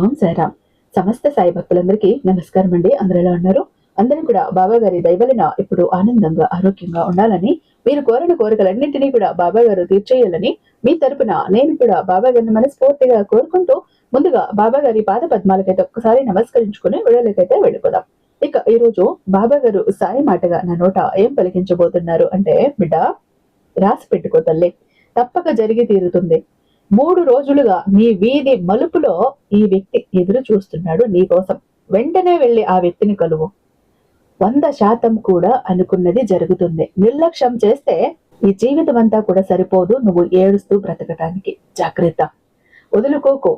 ఓం సాయిరామ్. సమస్త సాయి భక్తులందరికీ నమస్కారం అండి. అందరూ ఎలా ఉన్నారు? అందరూ కూడా బాబా గారి దయవలన ఇప్పుడు ఆనందంగా ఆరోగ్యంగా ఉండాలని, మీరు కోరిన కోరికలన్నింటినీ కూడా బాబా గారు తీర్చేయాలని మీ తరపున నేను కూడా బాబా గారిని మనస్ఫూర్తిగా కోరుకుంటూ, ముందుగా బాబా గారి పాద పద్మాలకైతే ఒక్కసారి నమస్కరించుకుని వీళ్ళకైతే వెళ్ళిపోదాం. ఇక ఈ రోజు బాబా గారు సాయి మాటగా నా నోట ఏం పలికించబోతున్నారు అంటే, బిడ్డ రాసి పెట్టుకో తల్లి, తప్పక జరిగి తీరుతుంది. 3 రోజులుగా నీ వీధి మలుపులో ఈ వ్యక్తి ఎదురు చూస్తున్నాడు నీ కోసం. వెంటనే వెళ్లి ఆ వ్యక్తిని కలువు. 100% కూడా అనుకున్నది జరుగుతుంది. నిర్లక్ష్యం చేస్తే ఈ జీవితం అంతా కూడా సరిపోదు నువ్వు ఏడుస్తూ బ్రతకటానికి. జాగ్రత్త. వదులుకోకు.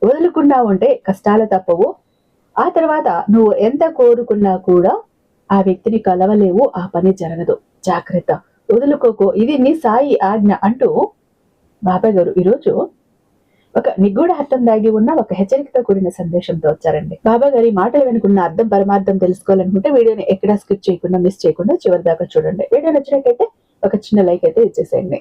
వదులుకున్నావు అంటే కష్టాలు తప్పవు. ఆ తర్వాత నువ్వు ఎంత కోరుకున్నా కూడా ఆ వ్యక్తిని కలవలేవు, ఆ పని జరగదు. జాగ్రత్త. వదులుకోకు. ఇది నీ సాయి ఆజ్ఞ అంటూ బాబా గారు ఈరోజు ఒక నిగూఢ అర్థం దాగి ఉన్న ఒక హెచ్చరికతో కూడిన సందేశంతో వచ్చారండి. బాబా గారి మాటలు వెనుకున్న అర్థం పరమార్థం తెలుసుకోవాలనుకుంటే వీడియోని ఎక్కడా స్కిప్ చేయకుండా మిస్ చేయకుండా చివరి దాకా చూడండి. వీడియో నచ్చినట్టయితే ఒక చిన్న లైక్ అయితే ఇచ్చేసేయండి.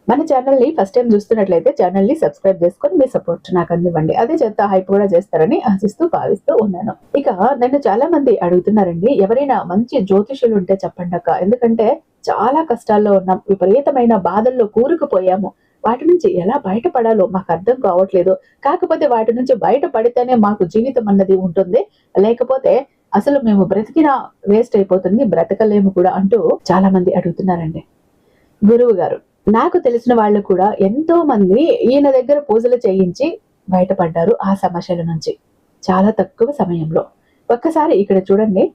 మన ఛానల్ ని ఫస్ట్ టైం చూస్తున్నట్లయితే ఛానల్ ని సబ్స్క్రైబ్ చేసుకొని మీ సపోర్ట్ నాకు అందివ్వండి. అదే చేత హైప్ కూడా చేస్తారని ఆశిస్తూ భావిస్తూ ఉన్నాను. ఇక నన్ను చాలా మంది అడుగుతున్నారండి, ఎవరైనా మంచి జ్యోతిషులు ఉంటే చెప్పండి అక్క, ఎందుకంటే చాలా కష్టాల్లో ఉన్నాం, విపరీతమైన బాధల్లో కూరుకుపోయాము, వాటి నుంచి ఎలా బయటపడాలో మాకు అర్థం కావట్లేదు. కాకపోతే వాటి నుంచి బయటపడితేనే మాకు జీవితం అన్నది ఉంటుంది, లేకపోతే అసలు మేము బ్రతికినా వేస్ట్ అయిపోతుంది, బ్రతకలేము కూడా అంటూ చాలా మంది అడుగుతున్నారండి. గురువు గారు, నాకు తెలిసిన వాళ్ళు కూడా ఎంతో మంది ఈయన దగ్గర పూజలు చేయించి బయటపడ్డారు ఆ సమస్యల నుంచి చాలా తక్కువ సమయంలో. ఒక్కసారి ఇక్కడ చూడండి.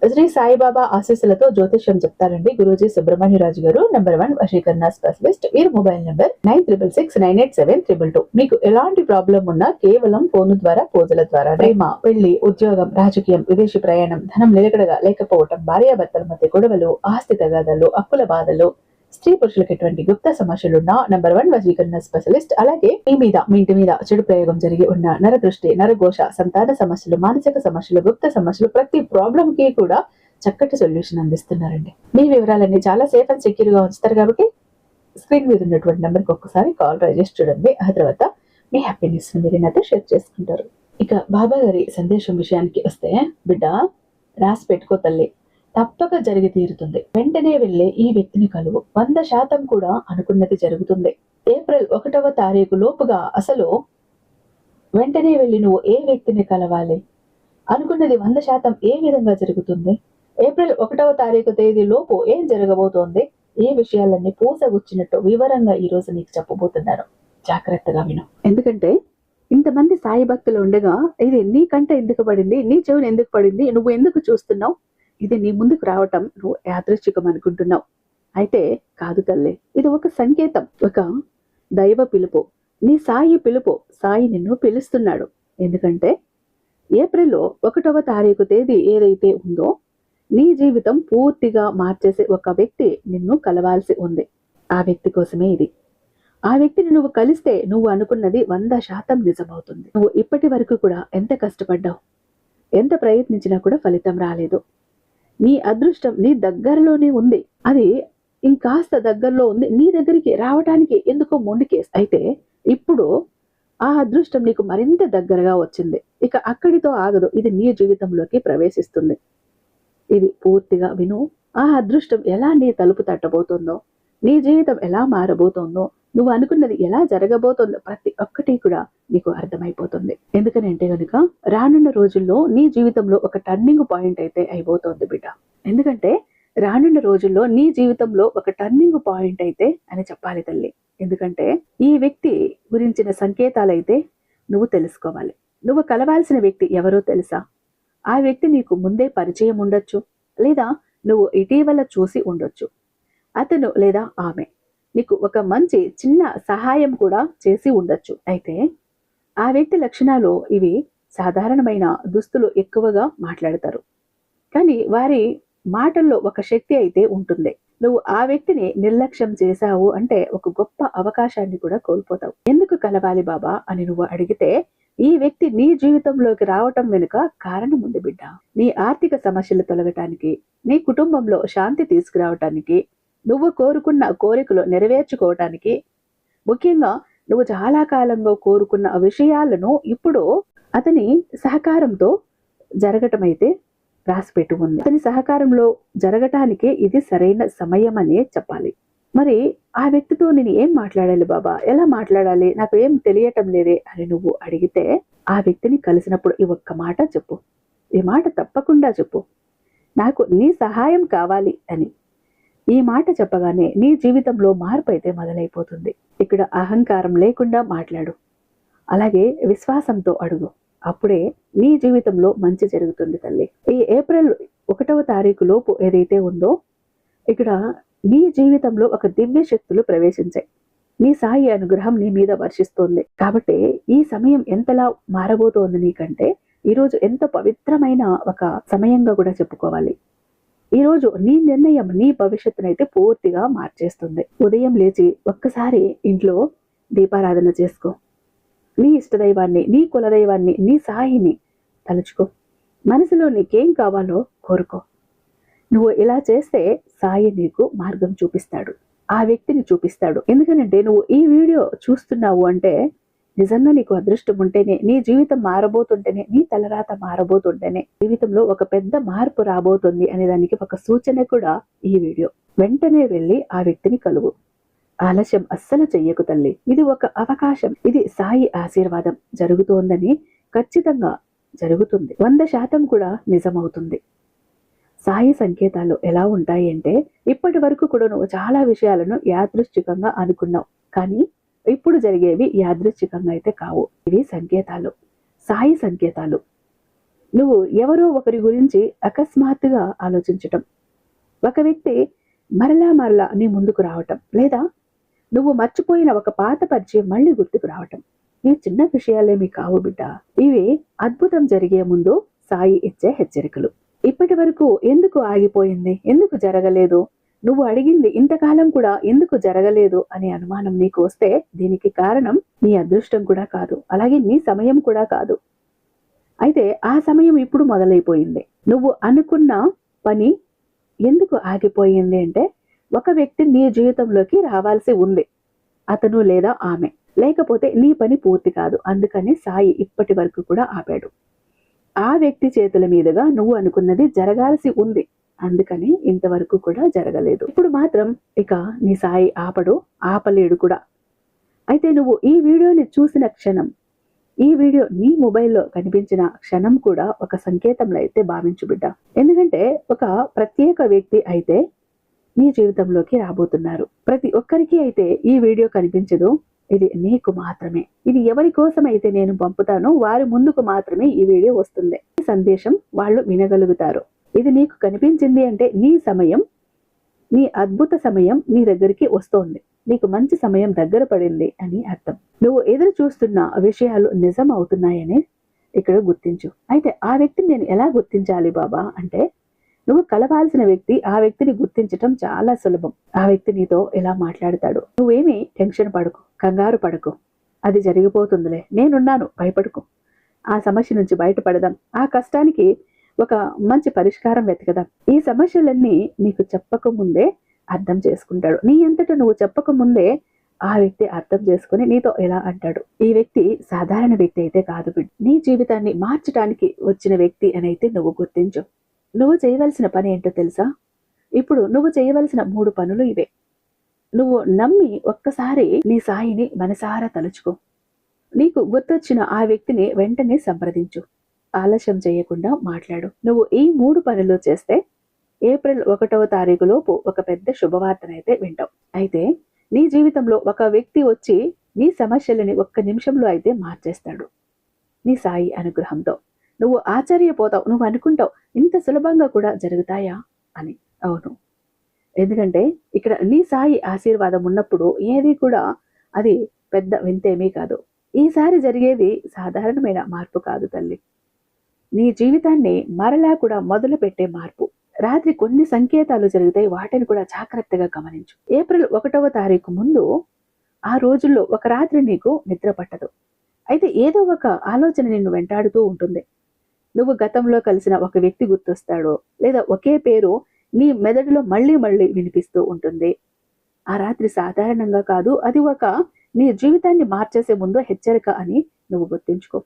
శ్రీ సాయిబాబా ఆశీస్సులతో జ్యోతిష్యం చెప్తారండి గురూజీ సుబ్రహ్మణ్యరాజు గారు, నెంబర్ 1 వశీకరణ స్పెషలిస్ట్. వీరి మొబైల్ నెంబర్ 9666987222. మీకు ఎలాంటి ప్రాబ్లం ఉన్నా కేవలం ఫోన్ ద్వారా, పూజల ద్వారా, ప్రేమ, పెళ్లి, ఉద్యోగం, రాజకీయం, విదేశీ ప్రయాణం, ధనం నిలకడగా లేకపోవటం, భార్యాభర్తల మధ్య గొడవలు, ఆస్తి తగాదాలు, అప్పుల బాధలు, స్త్రీ పురుషులకు ఎటువంటి గుప్త సమస్యలున్నా నెంబర్ 1 వశీకరణ స్పెషలిస్ట్. అలాగే మీ ఇంటి మీద చెడు ప్రయోగం జరిగి ఉన్న నరదృష్టి, నరఘోష, సంతాన సమస్యలు, మానసిక సమస్యలు, గుప్త సమస్యలు, ప్రతి ప్రాబ్లం కి కూడా చక్కటి సొల్యూషన్ అందిస్తున్నారండి. మీ వివరాలన్నీ చాలా సేఫ్ అండ్ సెక్యూర్ గా ఉంచుతారు కాబట్టి స్క్రీన్ మీద ఉన్నటువంటి నెంబర్ కి ఒక్కసారి కాల్ ట్రై చేసి చూడండి. ఆ తర్వాత మీ హ్యాపీనెస్ మీరు నాతో షేర్ చేసుకుంటారు. ఇక బాబా గారి సందేశం విషయానికి వస్తే, బిడ్డ రాసి పెట్టుకో తల్లి, తప్పక జరిగి తీరుతుంది. వెంటనే వెళ్లే ఈ వ్యక్తిని కలువు. 100% కూడా అనుకున్నది జరుగుతుంది. ఏప్రిల్ 1వ తారీఖు లోపుగా అసలు వెంటనే వెళ్లి నువ్వు ఏ వ్యక్తిని కలవాలి, అనుకున్నది 100% ఏ విధంగా జరుగుతుంది, ఏప్రిల్ 1వ తారీఖు తేదీ లోపు ఏం జరగబోతోంది, ఏ విషయాలన్నీ పూసగుచ్చినట్టు వివరంగా ఈ రోజు నీకు చెప్పబోతున్నాను. జాగ్రత్తగా విను. ఎందుకంటే ఇంతమంది సాయి భక్తులు ఉండగా ఇది నీకంటే ఎందుకు పడింది, నీ చెవుని ఎందుకు పడింది, నువ్వు ఎందుకు చూస్తున్నావు, ఇది నీ ముందుకు రావటం నువ్వు యాదృచ్ఛికం అనుకుంటున్నావు. అయితే కాదు తల్లి, ఇది ఒక సంకేతం, ఒక దైవ పిలుపు, నీ సాయి పిలుపు. సాయి నిన్ను పిలుస్తున్నాడు. ఎందుకంటే ఏప్రిల్లో 1వ తారీఖు తేదీ ఏదైతే ఉందో నీ జీవితం పూర్తిగా మార్చేసే ఒక వ్యక్తి నిన్ను కలవాల్సి ఉంది. ఆ వ్యక్తి కోసమే ఇది. ఆ వ్యక్తిని నువ్వు కలిస్తే నువ్వు అనుకున్నది 100% నిజమవుతుంది. నువ్వు ఇప్పటి వరకు కూడా ఎంత కష్టపడ్డావు, ఎంత ప్రయత్నించినా కూడా ఫలితం రాలేదు. నీ అదృష్టం నీ దగ్గరలోనే ఉంది, అది ఇంకాస్త దగ్గరలో ఉంది, నీ దగ్గరికి రావటానికి ఎందుకో మొండికేసి. అయితే ఇప్పుడు ఆ అదృష్టం నీకు మరింత దగ్గరగా వచ్చింది. ఇక అక్కడితో ఆగదు, ఇది నీ జీవితంలోకి ప్రవేశిస్తుంది. ఇది పూర్తిగా విను. ఆ అదృష్టం ఎలా నీ తలుపు తట్టబోతుందో, నీ జీవితం ఎలా మారబోతోందో, నువ్వు అనుకున్నది ఎలా జరగబోతోందో ప్రతి ఒక్కటి కూడా నీకు అర్థమైపోతుంది. ఎందుకనంటే గనుక రానున్న రోజుల్లో నీ జీవితంలో ఒక టర్నింగ్ పాయింట్ అయితే అయిపోతుంది బిడ్డ. ఎందుకంటే రానున్న రోజుల్లో నీ జీవితంలో ఒక టర్నింగ్ పాయింట్ అయితే అని చెప్పాలి తల్లి. ఎందుకంటే ఈ వ్యక్తి గురించిన సంకేతాలైతే నువ్వు తెలుసుకోవాలి. నువ్వు కలవాల్సిన వ్యక్తి ఎవరో తెలుసా? ఆ వ్యక్తి నీకు ముందే పరిచయం ఉండొచ్చు, లేదా నువ్వు ఇటీవల చూసి ఉండొచ్చు. అతను లేదా ఆమె నీకు ఒక మంచి చిన్న సహాయం కూడా చేసి ఉండొచ్చు. అయితే ఆ వ్యక్తి లక్షణాలు ఇవి. సాధారణమైన దుస్తులు ఎక్కువగా మాట్లాడతారు, కానీ వారి మాటల్లో ఒక శక్తి అయితే ఉంటుంది. నువ్వు ఆ వ్యక్తిని నిర్లక్ష్యం చేశావు అంటే ఒక గొప్ప అవకాశాన్ని కూడా కోల్పోతావు. ఎందుకు కలవాలి బాబా అని నువ్వు అడిగితే, ఈ వ్యక్తి నీ జీవితంలోకి రావటం వెనుక కారణం ఉంది బిడ్డ. నీ ఆర్థిక సమస్యలు తొలగటానికి, నీ కుటుంబంలో శాంతి తీసుకురావటానికి, నువ్వు కోరుకున్న కోరికలు నెరవేర్చుకోవటానికి, ముఖ్యంగా నువ్వు చాలా కాలంగా కోరుకున్న విషయాలను ఇప్పుడు అతని సహకారంతో జరగటమైతే రాసిపెట్టి ఉంది. అతని సహకారంలో జరగటానికి ఇది సరైన సమయం అనే చెప్పాలి. మరి ఆ వ్యక్తితో నేను ఏం మాట్లాడాలి బాబా, ఎలా మాట్లాడాలి, నాకు ఏం తెలియటం లేదే అని నువ్వు అడిగితే ఆ వ్యక్తిని కలిసినప్పుడు ఈ ఒక్క మాట చెప్పు. ఈ మాట తప్పకుండా చెప్పు, నాకు నీ సహాయం కావాలి అని. ఈ మాట చెప్పగానే నీ జీవితంలో మార్పు అయితే మొదలైపోతుంది. ఇక్కడ అహంకారం లేకుండా మాట్లాడు, అలాగే విశ్వాసంతో అడుగు. అప్పుడే నీ జీవితంలో మంచి జరుగుతుంది తల్లి. ఈ ఏప్రిల్ 1వ తారీఖు లోపు ఏదైతే ఉందో ఇక్కడ నీ జీవితంలో ఒక దివ్య శక్తులు ప్రవేశించాయి. నీ సాయి అనుగ్రహం నీ మీద వర్షిస్తోంది. కాబట్టి ఈ సమయం ఎంతలా మారబోతోంది నీకంటే ఈరోజు ఎంతో పవిత్రమైన ఒక సమయంగా కూడా చెప్పుకోవాలి. ఈరోజు నీ నిర్ణయం నీ భవిష్యత్తునైతే పూర్తిగా మార్చేస్తుంది. ఉదయం లేచి ఒక్కసారి ఇంట్లో దీపారాధన చేసుకో. నీ ఇష్టదైవాన్ని, నీ కులదైవాన్ని, నీ సాయిని తలుచుకో. మనసులో నీకేం కావాలో కోరుకో. నువ్వు ఇలా చేస్తే సాయి నీకు మార్గం చూపిస్తాడు, ఆ వ్యక్తిని చూపిస్తాడు. ఎందుకనంటే నువ్వు ఈ వీడియో చూస్తున్నావు అంటే నిజంగా నీకు అదృష్టం ఉంటేనే, నీ జీవితం మారబోతుంటేనే, నీ తలరాత మారబోతుంటేనే జీవితంలో ఒక పెద్ద మార్పు రాబోతుంది అనే దానికి ఒక సూచన కూడా ఈ వీడియో. వెంటనే వెళ్ళి ఆ వ్యక్తిని కలువు. ఆలస్యం అస్సలు చెయ్యకు తల్లి. ఇది ఒక అవకాశం, ఇది సాయి ఆశీర్వాదం. జరుగుతోందని ఖచ్చితంగా జరుగుతుంది, 100% కూడా నిజమవుతుంది. సాయి సంకేతాలు ఎలా ఉంటాయి అంటే ఇప్పటి వరకు కూడా నువ్వు చాలా విషయాలను యాదృశ్చికంగా అనుకున్నావు, కానీ ఇప్పుడు జరిగేవి యాదృశ్చికంగా అయితే కావు. ఇవి సంకేతాలు, సాయి సంకేతాలు. నువ్వు ఎవరో ఒకరి గురించి అకస్మాత్తుగా ఆలోచించటం, ఒక వ్యక్తి మరలా నీ ముందుకు రావటం, లేదా నువ్వు మర్చిపోయిన ఒక పాత పరిచయం మళ్ళీ గుర్తుకు రావటం. ఇవి చిన్న విషయాలేమి కావు బిడ్డ. ఇవి అద్భుతం జరిగే ముందు సాయి ఇచ్చే హెచ్చరికలు. ఇప్పటి వరకు ఎందుకు ఆగిపోయింది, ఎందుకు జరగలేదు, నువ్వు అడిగింది ఇంతకాలం కూడా ఎందుకు జరగలేదు అనే అనుమానం నీకు వస్తే దీనికి కారణం నీ అదృష్టం కూడా కాదు, అలాగే నీ సమయం కూడా కాదు. అయితే ఆ సమయం ఇప్పుడు మొదలైపోయింది. నువ్వు అనుకున్న పని ఎందుకు ఆగిపోయింది అంటే ఒక వ్యక్తి నీ జీవితంలోకి రావాల్సి ఉంది, అతను లేదా ఆమె, లేకపోతే నీ పని పూర్తి కాదు. అందుకని సాయి ఇప్పటి వరకు కూడా ఆపాడు. ఆ వ్యక్తి చేతుల మీదుగా నువ్వు అనుకున్నది జరగాల్సి ఉంది, అందుకని ఇంతవరకు కూడా జరగలేదు. ఇప్పుడు మాత్రం ఇక నీ సాయి ఆపలేడు కూడా. అయితే నువ్వు ఈ వీడియోని చూసిన క్షణం, ఈ వీడియో నీ మొబైల్లో కనిపించిన క్షణం కూడా ఒక సంకేతంలో అయితే భావించు బిడ్డ. ఎందుకంటే ఒక ప్రత్యేక వ్యక్తి అయితే నీ జీవితంలోకి రాబోతున్నారు. ప్రతి ఒక్కరికి అయితే ఈ వీడియో కనిపించదు, ఇది నీకు మాత్రమే. ఇది ఎవరి కోసం అయితే నేను పంపుతానో వారి ముందుకు మాత్రమే ఈ వీడియో వస్తుంది. ఈ సందేశం వాళ్ళు వినగలుగుతారు. ఇది నీకు కనిపించింది అంటే నీ సమయం, నీ అద్భుత సమయం నీ దగ్గరికి వస్తోంది, నీకు మంచి సమయం దగ్గర పడింది అని అర్థం. నువ్వు ఎదురు చూస్తున్న విషయాలు నిజం అవుతున్నాయని ఇక్కడ గుర్తించు. అయితే ఆ వ్యక్తిని నేను ఎలా గుర్తించాలి బాబా అంటే నువ్వు కలవాల్సిన వ్యక్తి, ఆ వ్యక్తిని గుర్తించటం చాలా సులభం. ఆ వ్యక్తి నీతో ఎలా మాట్లాడతాడు, నువ్వేమీ టెన్షన్ పడకు, కంగారు పడకు, అది జరిగిపోతుందిలే, నేనున్నాను, భయపడకు. ఆ సమస్య నుంచి బయటపడదాం, ఆ కష్టానికి ఒక మంచి పరిష్కారం వెతకదాం. ఈ సమస్యలన్నీ నీకు చెప్పకముందే అర్థం చేసుకుంటాడు. నీ అంతటా నువ్వు చెప్పకముందే ఆ వ్యక్తి అర్థం చేసుకుని నీతో ఎలా అంటాడు. ఈ వ్యక్తి సాధారణ వ్యక్తి అయితే కాదు బిడ్డ, నీ జీవితాన్ని మార్చడానికి వచ్చిన వ్యక్తి అని అయితే నువ్వు గుర్తించు. నువ్వు చేయవలసిన పని ఏంటో తెలుసా? ఇప్పుడు నువ్వు చేయవలసిన 3 పనులు ఇవే. నువ్వు నమ్మి ఒక్కసారి నీ సాయిని మనసారా తలుచుకో. నీకు గుర్తొచ్చిన ఆ వ్యక్తిని వెంటనే సంప్రదించు. ఆలస్యం చేయకుండా మాట్లాడు. నువ్వు ఈ 3 పనులు చేస్తే ఏప్రిల్ 1వ తారీఖు లోపు ఒక పెద్ద శుభవార్తనైతే వింటావు. అయితే నీ జీవితంలో ఒక వ్యక్తి వచ్చి నీ సమస్యలని ఒక్క నిమిషంలో అయితే మార్చేస్తాడు నీ సాయి అనుగ్రహంతో. నువ్వు ఆశ్చర్యపోతావు, నువ్వు అనుకుంటావు ఇంత సులభంగా కూడా జరుగుతాయా అని. అవును, ఎందుకంటే ఇక్కడ నీ సాయి ఆశీర్వాదం ఉన్నప్పుడు ఏది కూడా అది పెద్ద వింతేమీ కాదు. ఈసారి జరిగేది సాధారణమైన మార్పు కాదు తల్లి, నీ జీవితాన్ని మరలా కూడా మొదలు పెట్టే మార్పు. రాత్రి కొన్ని సంకేతాలు జరుగుతాయి, వాటిని కూడా జాగ్రత్తగా గమనించు. ఏప్రిల్ 1వ తారీఖు ముందు ఆ రోజుల్లో ఒక రాత్రి నీకు నిద్ర పట్టదు. అయితే ఏదో ఒక ఆలోచన నిన్ను వెంటాడుతూ ఉంటుంది. నువ్వు గతంలో కలిసిన ఒక వ్యక్తి గుర్తొస్తాడు, లేదా ఒకే పేరు నీ మెదడులో మళ్ళీ వినిపిస్తూ ఉంటుంది. ఆ రాత్రి సాధారణంగా కాదు, అది ఒక నీ జీవితాన్ని మార్చేసే ముందు హెచ్చరిక అని నువ్వు గుర్తుంచుకో.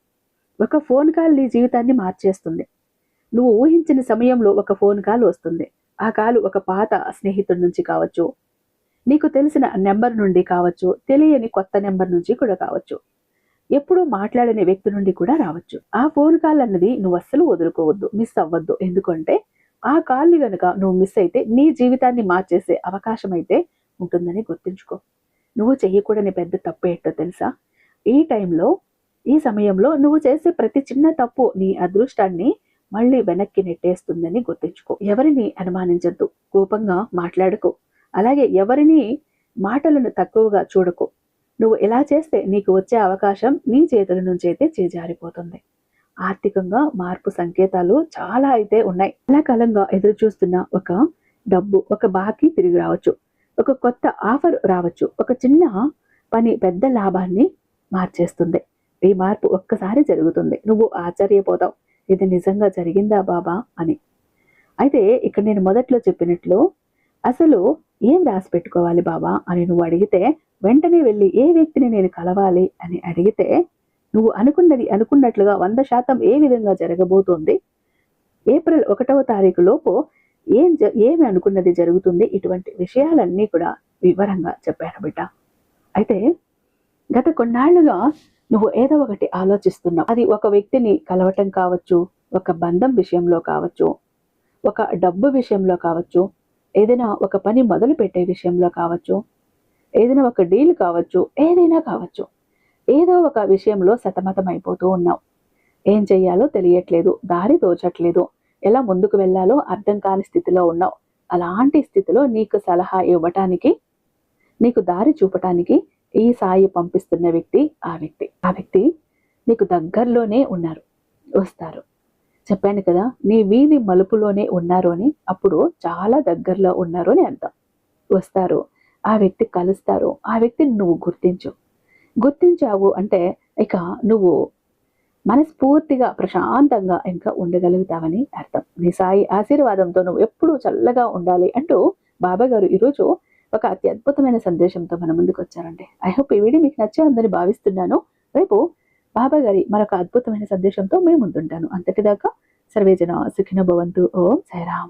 ఒక ఫోన్ కాల్ నీ జీవితాన్ని మార్చేస్తుంది. నువ్వు ఊహించిన సమయంలో ఒక ఫోన్ కాల్ వస్తుంది. ఆ కాల్ ఒక పాత స్నేహితుడి నుంచి కావచ్చు, నీకు తెలిసిన నెంబర్ నుండి కావచ్చు, తెలియని కొత్త నెంబర్ నుంచి కూడా కావచ్చు, ఎప్పుడూ మాట్లాడని వ్యక్తి నుండి కూడా రావచ్చు. ఆ ఫోన్ కాల్ అన్నది నువ్వు అస్సలు వదులుకోవద్దు, మిస్ అవ్వద్దు. ఎందుకంటే ఆ కాల్ని గనుక నువ్వు మిస్ అయితే నీ జీవితాన్ని మార్చేసే అవకాశం అయితే ఉంటుందని గుర్తుంచుకో. నువ్వు చెయ్యకూడని పెద్ద తప్పు ఏంటో తెలుసా? ఈ టైంలో, ఈ సమయంలో నువ్వు చేసే ప్రతి చిన్న తప్పు నీ అదృష్టాన్ని మళ్ళీ వెనక్కి నెట్టేస్తుందని గుర్తుంచుకో. ఎవరిని అనుమానించద్దు, కోపంగా మాట్లాడుకో, అలాగే ఎవరిని మాటలను తక్కువగా చూడకో. నువ్వు ఇలా చేస్తే నీకు వచ్చే అవకాశం నీ చేతుల నుంచి అయితే చేజారిపోతుంది. ఆర్థికంగా మార్పు సంకేతాలు చాలా అయితే ఉన్నాయి. చాలా కాలంగా ఎదురు చూస్తున్న ఒక డబ్బు, ఒక బాకీ తిరిగి రావచ్చు, ఒక కొత్త ఆఫర్ రావచ్చు, ఒక చిన్న పని పెద్ద లాభాన్ని మార్చేస్తుంది. ఈ మార్పు ఒక్కసారి జరుగుతుంది, నువ్వు ఆశ్చర్యపోతావు, ఇది నిజంగా జరిగిందా బాబా అని. అయితే ఇక్కడ నేను మొదట్లో చెప్పినట్లు అసలు ఏం రాసి పెట్టుకోవాలి బాబా అని నువ్వు అడిగితే, వెంటనే వెళ్ళి ఏ వ్యక్తిని నేను కలవాలి అని అడిగితే, నువ్వు అనుకున్నది అనుకున్నట్లుగా 100% ఏ విధంగా జరగబోతోంది, ఏప్రిల్ 1వ తారీఖు లోపు ఏమి అనుకున్నది జరుగుతుంది, ఇటువంటి విషయాలన్నీ కూడా వివరంగా చెప్పాను బిడ్డ. అయితే గత కొన్నాళ్లుగా నువ్వు ఏదో ఒకటి ఆలోచిస్తున్నావు. అది ఒక వ్యక్తిని కలవటం కావచ్చు, ఒక బంధం విషయంలో కావచ్చు, ఒక డబ్బు విషయంలో కావచ్చు, ఏదైనా ఒక పని మొదలు పెట్టే విషయంలో కావచ్చు, ఏదైనా ఒక డీల్ కావచ్చు, ఏదైనా కావచ్చు. ఏదో ఒక విషయంలో సతమతం అయిపోతూ ఉన్నావు. ఏం చెయ్యాలో తెలియట్లేదు, దారి తోచట్లేదు, ఎలా ముందుకు వెళ్ళాలో అర్థం కాని స్థితిలో ఉన్నావు. అలాంటి స్థితిలో నీకు సలహా ఇవ్వటానికి, నీకు దారి చూపటానికి ఈ సాయి పంపిస్తున్న వ్యక్తి ఆ వ్యక్తి నీకు దగ్గరలోనే ఉన్నారు, వస్తారు. చెప్పాను కదా, నీ వీధి మలుపులోనే ఉన్నారు అని. అప్పుడు చాలా దగ్గరలో ఉన్నారు అని అర్థం. వస్తారు, ఆ వ్యక్తి కలుస్తారు. ఆ వ్యక్తిని నువ్వు గుర్తించావు అంటే ఇక నువ్వు మనస్ఫూర్తిగా ప్రశాంతంగా ఇంకా ఉండగలుగుతావని అర్థం. నీ సాయి ఆశీర్వాదంతో నువ్వు ఎప్పుడూ చల్లగా ఉండాలి అంటూ బాబా గారు ఈరోజు ఒక అత్యద్భుతమైన సందేశంతో మన ముందుకు వచ్చారండి. ఐ హోప్ ఈ వీడియో మీకు నచ్చిందని భావిస్తున్నాను. రేపు బాబా గారి మరొక అద్భుతమైన సందేశంతో మేము ముందుంటాను. అంతటిదాకా సర్వేజన సుఖినో భవంతు. ఓం సాయిరామ్.